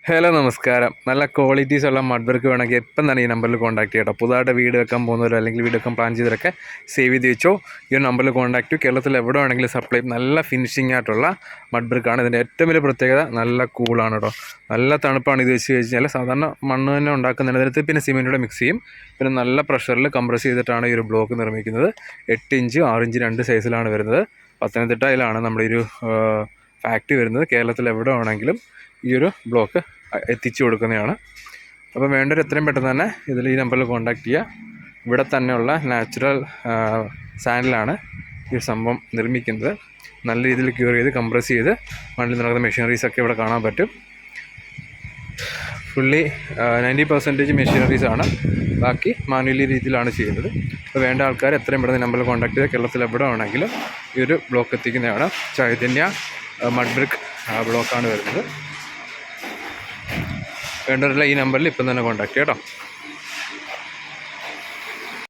Hello നമസ്കാരം. നല്ല qualities ഉള്ള മഡ് വർക്ക് വേണമെങ്കിൽ എപ്പം തന്നെ ഈ നമ്പറിൽ കോൺടാക്ട് ചെയ്യട്ടോ. പുതുതായിട്ട് വീട് വെക്കാൻ പോകുന്നവരോ അല്ലെങ്കിൽ വീട് വെക്കാൻ പ്ലാൻ ചെയ്തവരൊക്കെ സേവ് ചെയ്ത് വെച്ചോ. ഈ ഒരു നമ്പറിൽ കോൺടാക്ട് ചെയ്യും. കേരളത്തിൽ എവിടെ വേണമെങ്കിലും സപ്ലൈ നല്ല ഫിനിഷിംഗ് ആയിട്ടുള്ള മഡ് വർക്കാണ്. ഇതിൻ്റെ ഏറ്റവും വലിയ പ്രത്യേകത നല്ല കൂളാണ് കേട്ടോ. നല്ല തണുപ്പാണ് ഇത് വെച്ച് കഴിഞ്ഞാൽ. സാധാരണ മണ്ണ് തന്നെ ഉണ്ടാക്കുന്നതിനകത്ത് പിന്നെ സിമെൻറ്റോടെ മിക്സ് ചെയ്യും. പിന്നെ നല്ല പ്രഷറിൽ കംപ്രസ് ചെയ്തിട്ടാണ് ഈ ഒരു ബ്ലോക്ക് നിർമ്മിക്കുന്നത്. 8 ഇഞ്ച് 6 ഇഞ്ച് 2 സൈസിലാണ് വരുന്നത്. പത്തനംതിട്ടയിലാണ് നമ്മുടെ ഒരു ഫാക്ടറി വരുന്നത്. കേരളത്തിൽ എവിടെ വേണമെങ്കിലും ഈ ഒരു ബ്ലോക്ക് എത്തിച്ചു കൊടുക്കുന്നതാണ്. അപ്പോൾ വേണ്ടവർ എത്രയും പെട്ടെന്ന് തന്നെ ഈ നമ്പറിൽ കോൺടാക്ട് ചെയ്യുക. ഇവിടെ തന്നെയുള്ള നാച്ചുറൽ സാൻഡിലാണ് ഈ ഒരു സംഭവം നിർമ്മിക്കുന്നത്. നല്ല രീതിയിൽ ക്യൂർ ചെയ്ത് കംപ്രസ് ചെയ്ത് മണ്ണിൽ നടക്കുന്ന മെഷീനറീസൊക്കെ ഇവിടെ കാണാൻ പറ്റും. ഫുള്ളി 90% മെഷീനറീസാണ്, ബാക്കി മാനുവലി രീതിയിലാണ് ചെയ്യുന്നത്. അപ്പോൾ വേണ്ട ആൾക്കാർ എത്രയും പെട്ടെന്ന് നമ്പറിൽ കോൺടാക്ട് ചെയ്ത് കേരളത്തിൽ എവിടെ വേണമെങ്കിലും ഈ ഒരു ബ്ലോക്ക് എത്തിക്കുന്നതാണ്. ചൈതന്യ മഡ് ബ്രിക്ക് ബ്ലോക്കാണ് വരുന്നത്. വേണ്ടവരെല്ലാം ഈ നമ്പറിൽ ഇപ്പം തന്നെ കോൺടാക്ട് ചെയ്യാം കേട്ടോ.